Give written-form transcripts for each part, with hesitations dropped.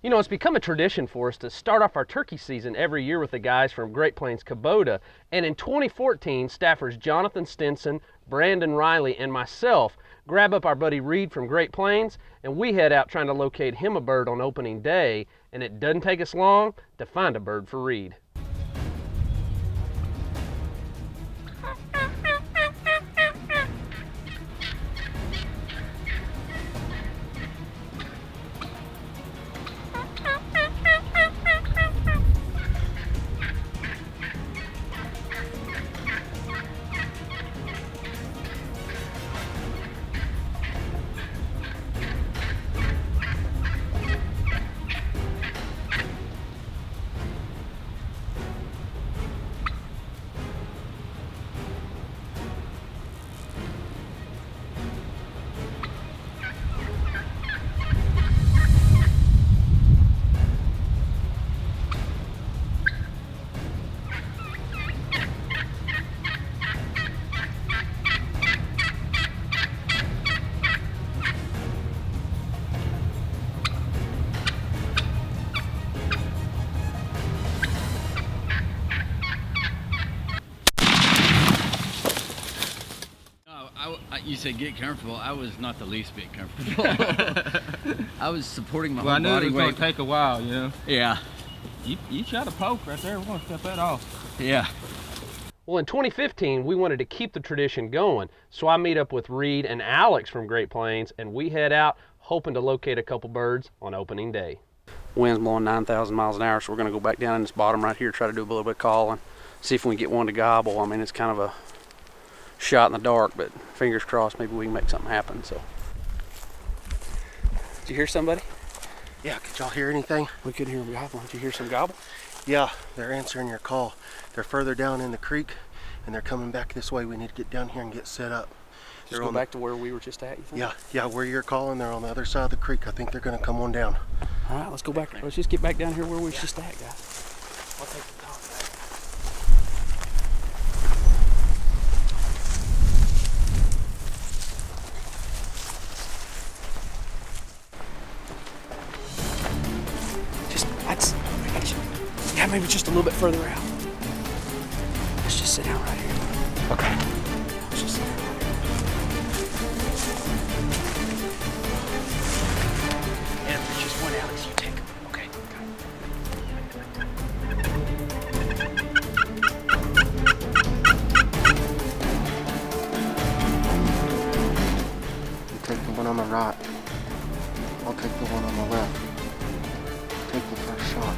You know, it's become a tradition for us to start off our turkey season every year with the guys from Great Plains Kubota. And in 2014, staffers Jonathan Stinson, Brandon Riley, and myself grab up our buddy Reed from Great Plains, and we head out trying to locate him a bird on opening day. And it doesn't take us long to find a bird for Reed. You said get comfortable. I was not the least bit comfortable. I was supporting my whole body weight. I knew it was going to take a while, you know? Yeah. You shot a poke right there. We're going to step that off. Yeah. Well, in 2015, we wanted to keep the tradition going, so I meet up with Reed and Alex from Great Plains, and we head out hoping to locate a couple birds on opening day. Wind's blowing 9,000 miles an hour, so we're going to go back down in this bottom right here, try to do a little bit of calling, see if we can get one to gobble. I mean, it's kind of a shot in the dark, but fingers crossed maybe we can make something happen. So, did you hear somebody? Yeah, could y'all hear anything? We couldn't hear them gobbling. Did you hear some gobble? Yeah, they're answering your call. They're further down in the creek and they're coming back this way. We need to get down here and get set up. Just go back to where we were just at, you think? Yeah, where you're calling, they're on the other side of the creek. I think they're gonna come on down. All right, let's go back. Let's just get back down here where we were just at, guys. I'll take the top back. Yeah, maybe just a little bit further out. Let's just sit down right here. Okay. Let's just sit down right here. And if there's just one, Alex, you take him. Okay. You take the one on the right. I'll take the one on the left. Take the first shot.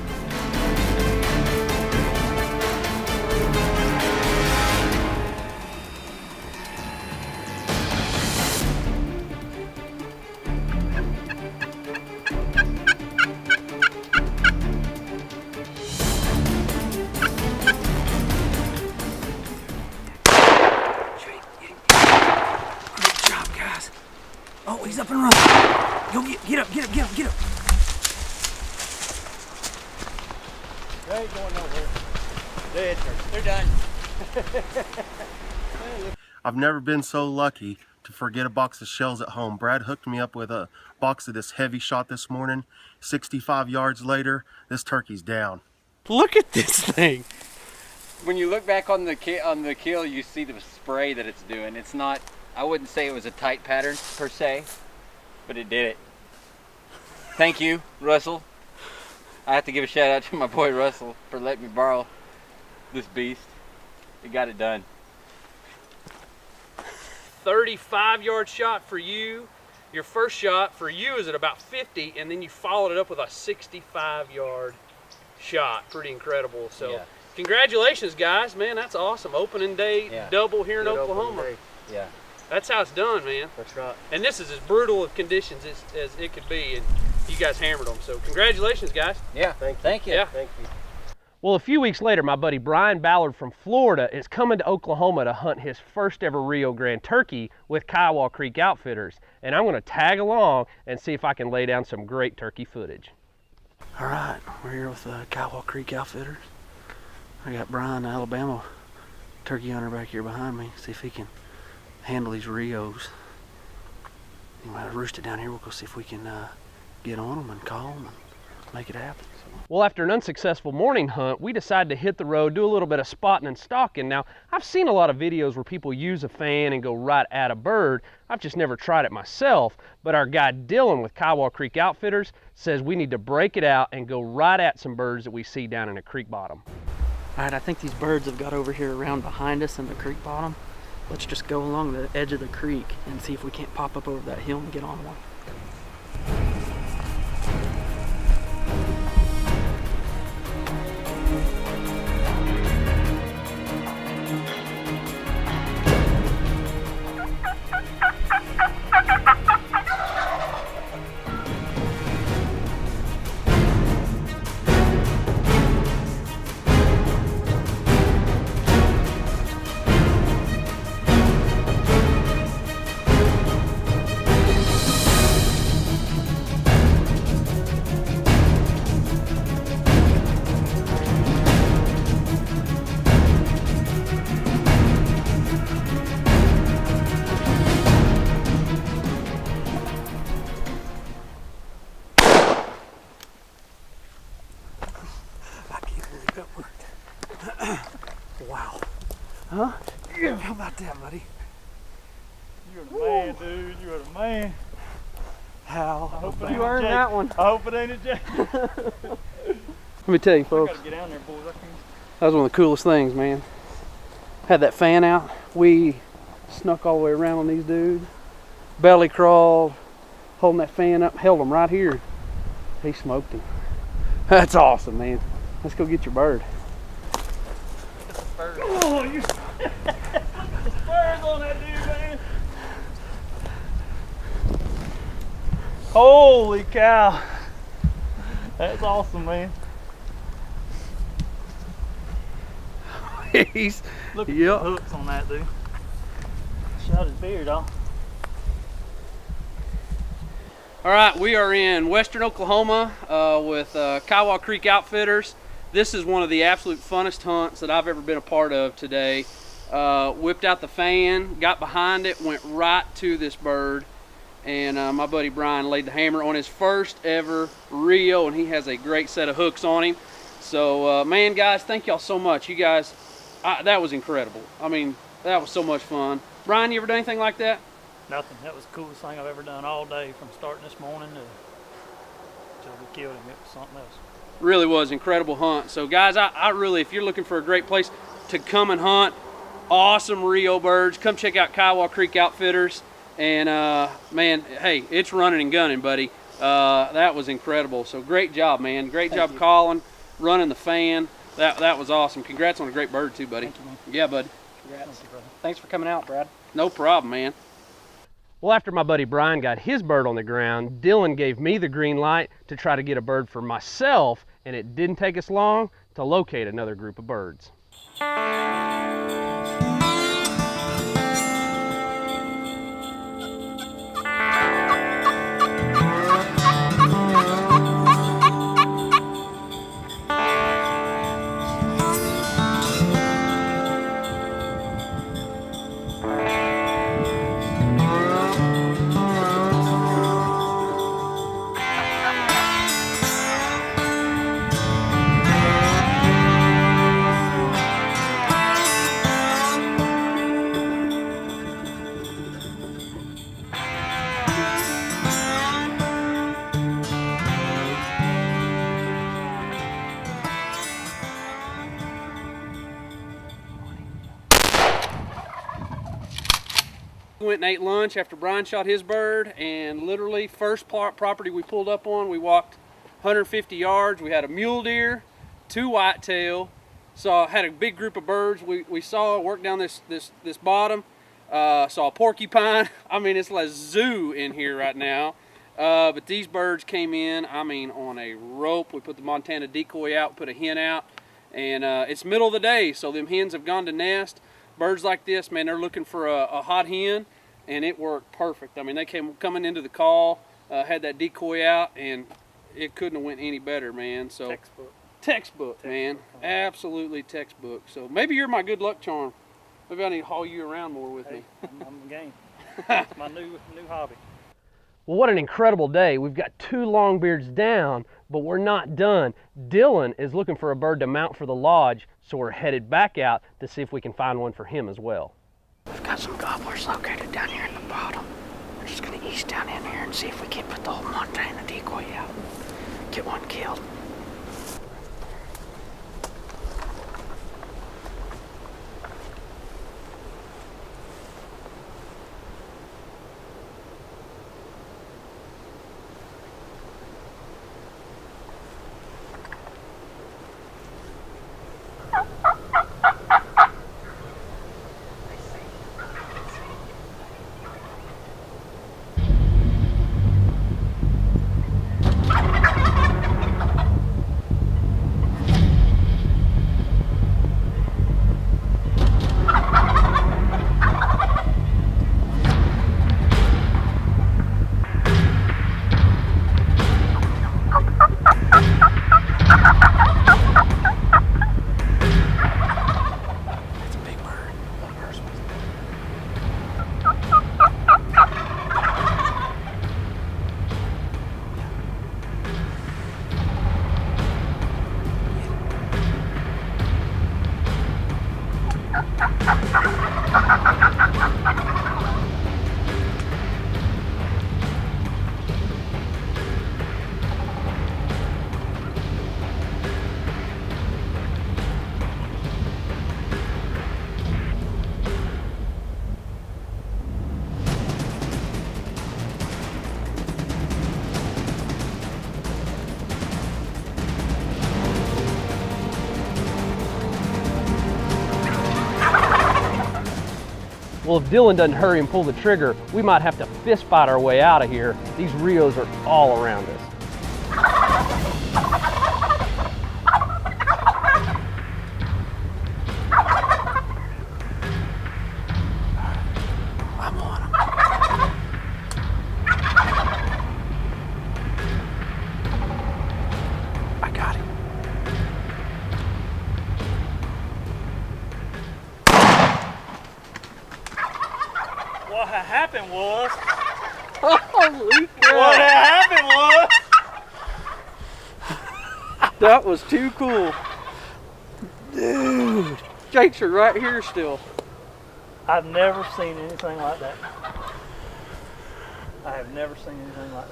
Oh, he's up and running. Go get up. They ain't going nowhere. They're done. I've never been so lucky to forget a box of shells at home. Brad hooked me up with a box of this heavy shot this morning. 65 yards later, this turkey's down. Look at this thing. When you look back on the kill, you see the spray that it's doing. It's not, I wouldn't say it was a tight pattern per se, but it did it. Thank you, Russell. I have to give a shout out to my boy Russell for letting me borrow this beast. It got it done. 35-yard shot for you. Your first shot for you is at about 50, and then you followed it up with a 65-yard shot. Pretty incredible. So, yeah. Congratulations, guys. Man, that's awesome. Opening day double here in Oklahoma. Yeah. That's how it's done, man. That's right. And this is as brutal of conditions as it could be, and you guys hammered them. So congratulations, guys. Yeah, thank you. Yeah. Thank you. Well, a few weeks later, my buddy Bryen Ballard from Florida is coming to Oklahoma to hunt his first ever Rio Grande turkey with Kiowa Creek Outfitters. And I'm going to tag along and see if I can lay down some great turkey footage. All right, we're here with Kiowa Creek Outfitters. I got Bryen, Alabama turkey hunter back here behind me. See if he can handle these Rios. He might have roosted down here. We'll go see if we can get on them and call them and make it happen. So. Well, after an unsuccessful morning hunt, we decided to hit the road, do a little bit of spotting and stalking. Now, I've seen a lot of videos where people use a fan and go right at a bird. I've just never tried it myself, but our guy Dylan with Kiowa Creek Outfitters says we need to break it out and go right at some birds that we see down in a creek bottom. All right, I think these birds have got over here around behind us in the creek bottom. Let's just go along the edge of the creek and see if we can't pop up over that hill and get on one. Wow. Huh? Yeah. How about that, buddy? You're the man, dude. You're the man. How? I hope it ain't You earned Jake. that one. I hope it ain't a Jake. Let me tell you, I folks. gotta get down there, boys. I can't. That was one of the coolest things, man. Had that fan out. We snuck all the way around on these dudes. Belly crawled, holding that fan up, held him right here. He smoked him. That's awesome, man. Let's go get your bird. Oh, you the spurs on that dude, man. Holy cow. That's awesome, man. He's, Look at yep. the hooks on that dude. Shot his beard off. All right, we are in western Oklahoma with Kiowa Creek Outfitters. This is one of the absolute funnest hunts that I've ever been a part of today. Whipped out the fan, got behind it, went right to this bird, and my buddy Bryen laid the hammer on his first ever Rio, and he has a great set of hooks on him. So, man, guys, thank y'all so much. You guys, that was incredible. I mean, that was so much fun. Bryen, you ever done anything like that? Nothing. That was the coolest thing I've ever done all day, from starting this morning till we killed him. It was something else. Really was incredible hunt. So guys, I really, if you're looking for a great place to come and hunt awesome Rio birds, come check out Kiowa Creek Outfitters. And man, hey, it's running and gunning, buddy. That was incredible. So great job, man. Great job calling, running the fan. That was awesome. Congrats on a great bird too, buddy. Thank you, man. Yeah, bud. Thank you, brother. Thanks for coming out, Brad. No problem, man. Well, after my buddy Bryen got his bird on the ground, Dylan gave me the green light to try to get a bird for myself, and it didn't take us long to locate another group of birds. We went and ate lunch after Bryen shot his bird, and literally first property we pulled up on, we walked 150 yards. We had a mule deer, 2 whitetail, had a big group of birds. We saw work down this bottom, saw a porcupine. I mean, it's like a zoo in here right now. But these birds came in, I mean, on a rope. We put the Montana decoy out, put a hen out, and it's middle of the day, so them hens have gone to nest. Birds like this, man, they're looking for a hot hen, and it worked perfect. I mean, they came coming into the call, had that decoy out, and it couldn't have went any better, man. So textbook, man, absolutely textbook. So maybe you're my good luck charm. Maybe I need to haul you around more with me. I'm game. It's my new hobby. Well, what an incredible day. We've got 2 longbeards down, but we're not done. Dylan is looking for a bird to mount for the lodge, so we're headed back out to see if we can find one for him as well. We've got some gobblers located down here in the bottom. We're just gonna ease down in here and see if we can't put the whole Montana decoy out. Get one killed. Well, if Dylan doesn't hurry and pull the trigger, we might have to fist fight our way out of here. These Rios are all around us. I'm on him. I got him. What had happened was, Holy cow. what had happened was, That was too cool. Dude, Jake's are right here still. I've never seen anything like that. I have never seen anything like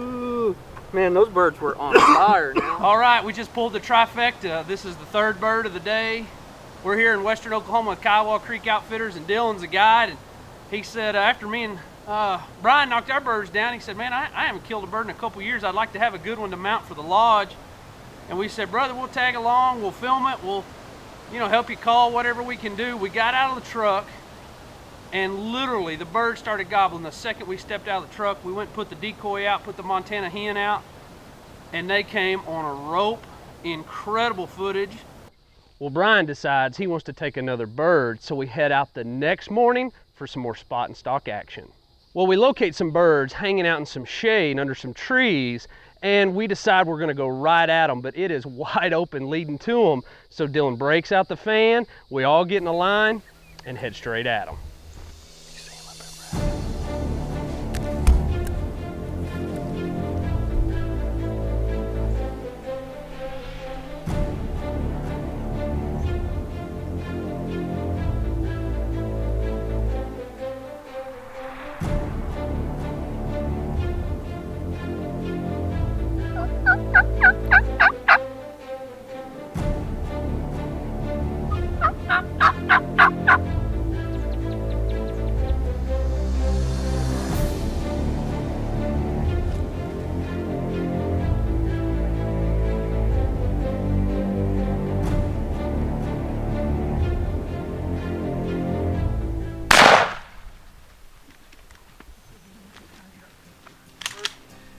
that. Man, those birds were on fire now. All right, we just pulled the trifecta. This is the 3rd bird of the day. We're here in western Oklahoma with Kiowa Creek Outfitters, and Dylan's a guide. And he said, after me and Bryen knocked our birds down, he said, man, I haven't killed a bird in a couple years. I'd like to have a good one to mount for the lodge. And we said, brother, we'll tag along, we'll film it, we'll help you call, whatever we can do. We got out of the truck, and literally the bird started gobbling. The second we stepped out of the truck, we went and put the decoy out, put the Montana hen out, and they came on a rope. Incredible footage. Well, Bryen decides he wants to take another bird, so we head out the next morning for some more spot and stalk action. Well, we locate some birds hanging out in some shade under some trees, and we decide we're gonna go right at them, but it is wide open leading to them. So Dylan breaks out the fan, we all get in a line and head straight at them.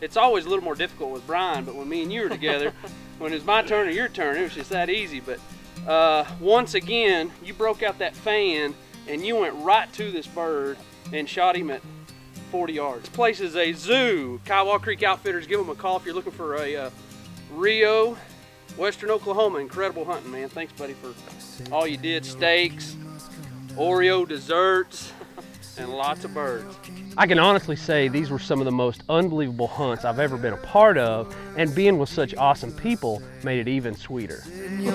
It's always a little more difficult with Bryen, but when me and you are together, when it's my turn or your turn, it was just that easy. But once again, you broke out that fan and you went right to this bird and shot him at 40 yards. This place is a zoo. Kiowa Creek Outfitters, give them a call if you're looking for a Rio, western Oklahoma. Incredible hunting, man. Thanks, buddy, for all you did. Steaks, Oreo desserts. and lots of birds. I can honestly say these were some of the most unbelievable hunts I've ever been a part of, and being with such awesome people made it even sweeter. It's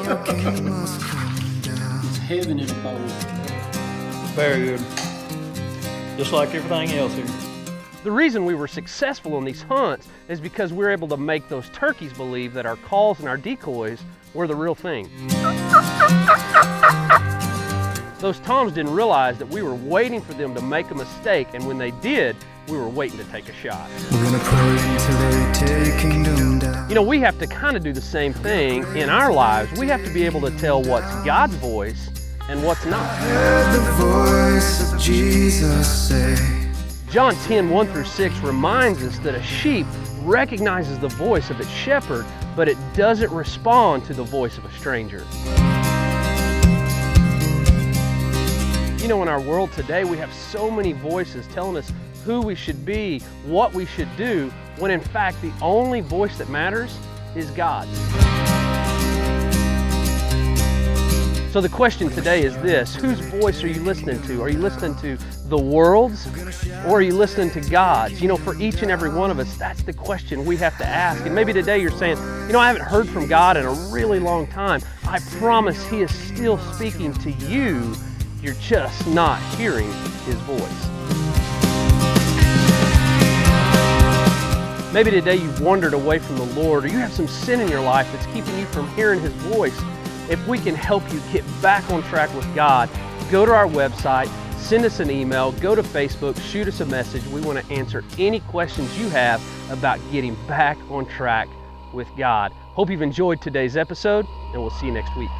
heaven in a bowl. Very good. Just like everything else here. The reason we were successful on these hunts is because we were able to make those turkeys believe that our calls and our decoys were the real thing. Those toms didn't realize that we were waiting for them to make a mistake, and when they did, we were waiting to take a shot. We're gonna pray until they take kingdom down. You know, we have to kind of do the same thing in our lives. We have to be able to tell what's God's voice and what's not. Heard the voice of Jesus say, John 10:1-6 reminds us that a sheep recognizes the voice of its shepherd, but it doesn't respond to the voice of a stranger. You know, in our world today, we have so many voices telling us who we should be, what we should do, when in fact the only voice that matters is God's. So the question today is this: whose voice are you listening to? Are you listening to the world's, or are you listening to God's? You know, for each and every one of us, that's the question we have to ask. And maybe today you're saying, you know, I haven't heard from God in a really long time. I promise He is still speaking to you. You're just not hearing His voice. Maybe today you've wandered away from the Lord, or you have some sin in your life that's keeping you from hearing His voice. If we can help you get back on track with God, go to our website, send us an email, go to Facebook, shoot us a message. We want to answer any questions you have about getting back on track with God. Hope you've enjoyed today's episode, and we'll see you next week.